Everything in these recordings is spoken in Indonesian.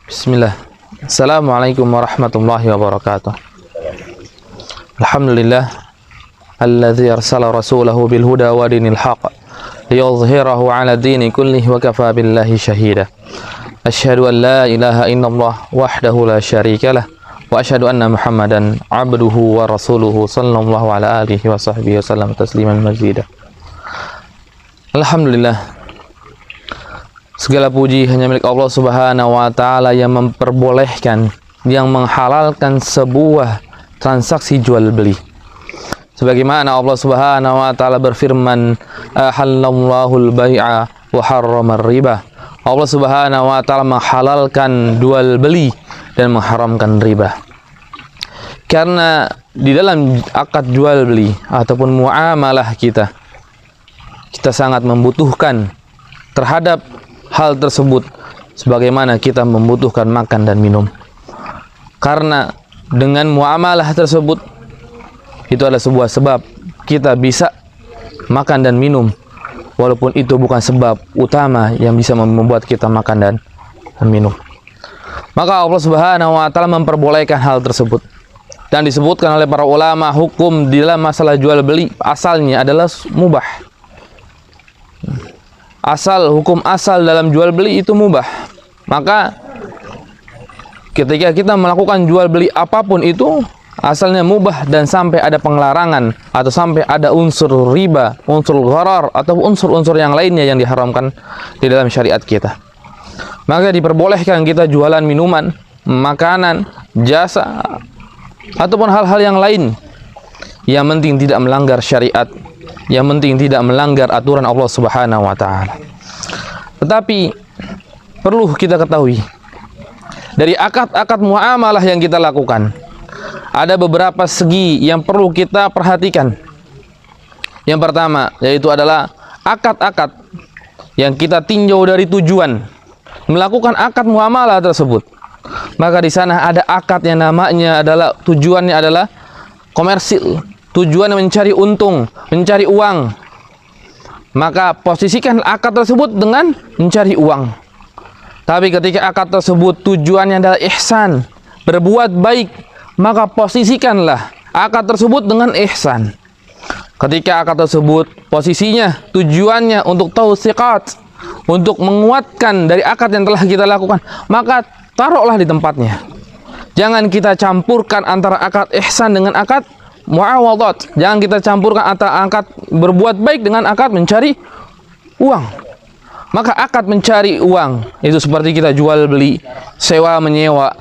Bismillah. Assalamualaikum warahmatullahi wabarakatuh. Alhamdulillah alladzi arsala rasulahu bil huda wa dinil haqq liyudhhirahu 'ala dini kullihi wa kafa billahi shahida. Asyhadu an la ilaha illallah wahdahu la syarika lah wa asyhadu anna Muhammadan 'abduhu wa rasuluhu sallallahu ala alihi wa sahbihi wasallam tasliman mazida. Alhamdulillah, segala puji hanya milik Allah Subhanahu wa taala yang memperbolehkan, yang menghalalkan sebuah transaksi jual beli. Sebagaimana Allah Subhanahu wa taala berfirman, "Ahallallahu al-bai'a wa harrama riba." Allah Subhanahu wa taala menghalalkan jual beli dan mengharamkan riba. Karena di dalam akad jual beli ataupun muamalah kita sangat membutuhkan terhadap hal tersebut sebagaimana kita membutuhkan makan dan minum. Karena dengan muamalah tersebut itu adalah sebuah sebab kita bisa makan dan minum, walaupun itu bukan sebab utama yang bisa membuat kita makan dan minum. Maka Allah Subhanahu wa taala memperbolehkan hal tersebut. Dan disebutkan oleh para ulama, hukum di dalam masalah jual beli asalnya adalah mubah. Hukum asal dalam jual beli itu mubah. Maka ketika kita melakukan jual beli apapun itu asalnya mubah, dan sampai ada penglarangan atau sampai ada unsur riba, unsur gharar atau unsur-unsur yang lainnya yang diharamkan di dalam syariat kita, maka diperbolehkan kita jualan minuman, makanan, jasa ataupun hal-hal yang lain. Yang penting tidak melanggar syariat, yang penting tidak melanggar aturan Allah Subhanahu wa taala. Tetapi perlu kita ketahui, dari akad-akad muamalah yang kita lakukan, ada beberapa segi yang perlu kita perhatikan. Yang pertama yaitu adalah akad-akad yang kita tinjau dari tujuan melakukan akad muamalah tersebut. Maka di sana ada akad yang namanya adalah tujuannya adalah komersil, tujuan mencari untung, mencari uang. Maka posisikan akad tersebut dengan mencari uang. Tapi ketika akad tersebut tujuannya adalah ihsan, berbuat baik, maka posisikanlah akad tersebut dengan ihsan. Ketika akad tersebut posisinya tujuannya untuk tausiqat, untuk menguatkan dari akad yang telah kita lakukan, maka taruhlah di tempatnya. Jangan kita campurkan antara akad ihsan dengan akad muawadat. Jangan kita campurkan antara akad berbuat baik dengan akad mencari uang. Maka akad mencari uang itu seperti kita jual beli, sewa menyewa,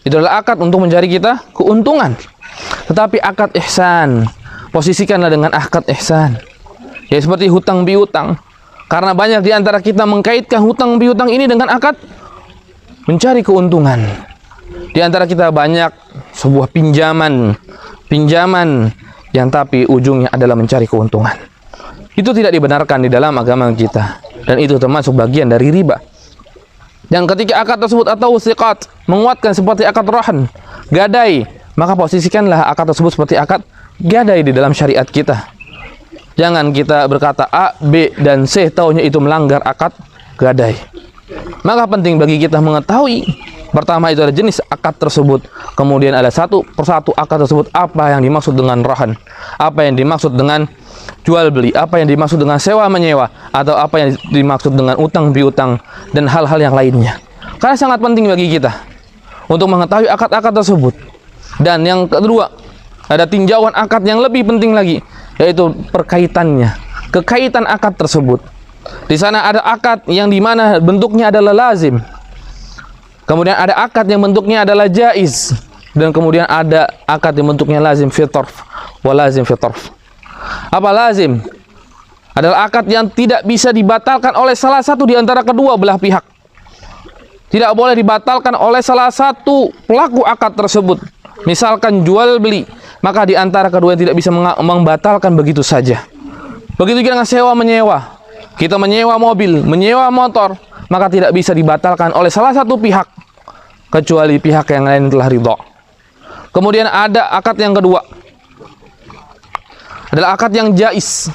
itu adalah akad untuk mencari kita keuntungan. Tetapi akad ihsan, posisikanlah dengan akad ihsan. Ya seperti hutang piutang. Karena banyak di antara kita mengkaitkan hutang piutang ini dengan akad mencari keuntungan. Di antara kita banyak sebuah pinjaman yang tapi ujungnya adalah mencari keuntungan. Itu tidak dibenarkan di dalam agama kita, dan itu termasuk bagian dari riba. Dan ketika akad tersebut atau siqat menguatkan seperti akad rahan, gadai, maka posisikanlah akad tersebut seperti akad gadai di dalam syariat kita. Jangan kita berkata A, B, dan C, taunya itu melanggar akad gadai. Maka penting bagi kita mengetahui, pertama itu ada jenis akad tersebut, kemudian ada satu persatu akad tersebut, apa yang dimaksud dengan rahan, apa yang dimaksud dengan jual beli, apa yang dimaksud dengan sewa menyewa, atau apa yang dimaksud dengan utang piutang, dan hal-hal yang lainnya. Karena sangat penting bagi kita untuk mengetahui akad-akad tersebut. Dan yang kedua, ada tinjauan akad yang lebih penting lagi, yaitu perkaitannya, kekaitan akad tersebut. Di sana ada akad yang dimana bentuknya adalah lazim, kemudian ada akad yang bentuknya adalah jaiz, dan kemudian ada akad yang bentuknya lazim fi tarf wa lazim fi tarf. Apa lazim? Adalah akad yang tidak bisa dibatalkan oleh salah satu di antara kedua belah pihak. Tidak boleh dibatalkan oleh salah satu pelaku akad tersebut. Misalkan jual beli, maka di antara kedua tidak bisa membatalkan begitu saja. Begitu juga dengan sewa menyewa. Kita menyewa mobil, menyewa motor, maka tidak bisa dibatalkan oleh salah satu pihak kecuali pihak yang lain telah ridha. Kemudian ada akad yang kedua, adalah akad yang jaiz.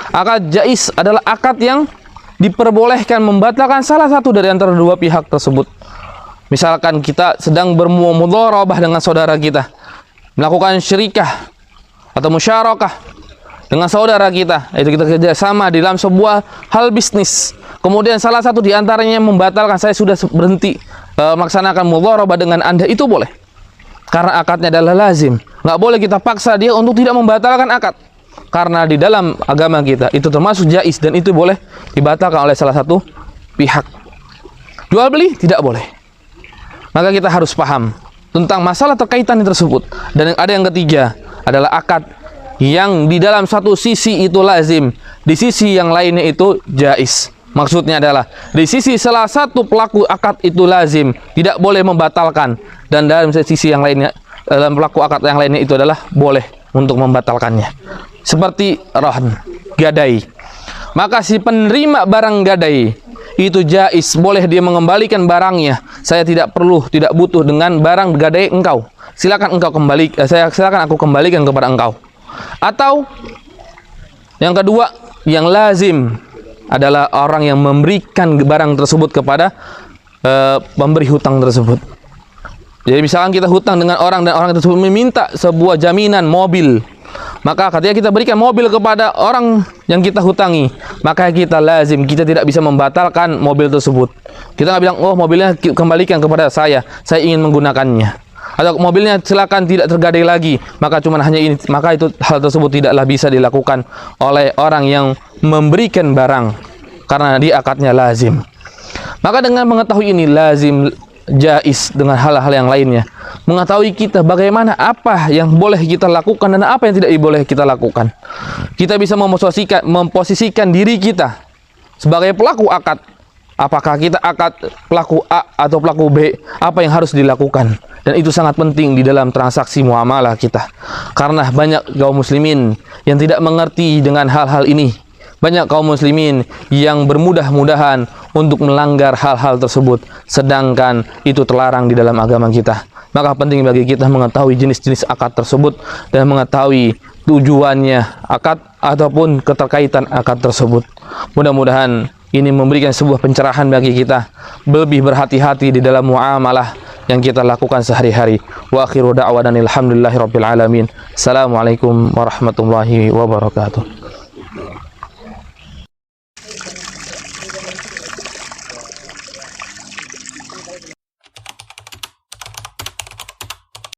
Akad jaiz adalah akad yang diperbolehkan membatalkan salah satu dari antara dua pihak tersebut. Misalkan kita sedang bermudharabah dengan saudara kita, melakukan syirikah atau musyarakah dengan saudara kita, itu kita kerjasama di dalam sebuah hal bisnis. Kemudian salah satu di antaranya membatalkan, saya sudah berhenti melaksanakan mudharabah dengan Anda, itu boleh. Karena akadnya adalah lazim. Nggak boleh kita paksa dia untuk tidak membatalkan akad. Karena di dalam agama kita itu termasuk jais dan itu boleh dibatalkan oleh salah satu pihak. Jual beli tidak boleh. Maka kita harus paham tentang masalah terkaitan tersebut. Dan ada yang ketiga adalah akad yang di dalam satu sisi itu lazim, di sisi yang lainnya itu jais. Maksudnya adalah di sisi salah satu pelaku akad itu lazim, tidak boleh membatalkan, dan dalam sisi yang lainnya, dalam pelaku akad yang lainnya itu adalah boleh untuk membatalkannya. Seperti rahn, gadai. Maka si penerima barang gadai itu jais, boleh dia mengembalikan barangnya. Saya tidak butuh dengan barang gadai engkau. Silakan engkau kembali, silakan aku kembalikan kepada engkau. Atau yang kedua, yang lazim adalah orang yang memberikan barang tersebut kepada pemberi hutang tersebut. Jadi misalkan kita hutang dengan orang dan orang tersebut meminta sebuah jaminan mobil, maka ketika kita berikan mobil kepada orang yang kita hutangi, maka kita lazim, kita tidak bisa membatalkan mobil tersebut. Kita nggak bilang, oh mobilnya kembalikan kepada saya ingin menggunakannya. Atau mobilnya silakan tidak tergadai lagi, maka cuma hanya ini. Maka itu hal tersebut tidaklah bisa dilakukan oleh orang yang memberikan barang, karena di akadnya lazim. Maka dengan mengetahui ini lazim, jais dengan hal-hal yang lainnya, mengetahui kita bagaimana apa yang boleh kita lakukan dan apa yang tidak boleh kita lakukan, kita bisa memposisikan diri kita sebagai pelaku akad. Apakah kita akad pelaku A atau pelaku B, apa yang harus dilakukan? Dan itu sangat penting di dalam transaksi muamalah kita, karena banyak kaum muslimin yang tidak mengerti dengan hal-hal ini. Banyak kaum muslimin yang bermudah-mudahan untuk melanggar hal-hal tersebut, sedangkan itu terlarang di dalam agama kita. Maka penting bagi kita mengetahui jenis-jenis akad tersebut dan mengetahui tujuannya akad ataupun keterkaitan akad tersebut. Mudah-mudahan ini memberikan sebuah pencerahan bagi kita, lebih berhati-hati di dalam muamalah yang kita lakukan sehari-hari. Wa akhiru da'wana alhamdulillahirabbil alamin. Assalamualaikum warahmatullahi wabarakatuh.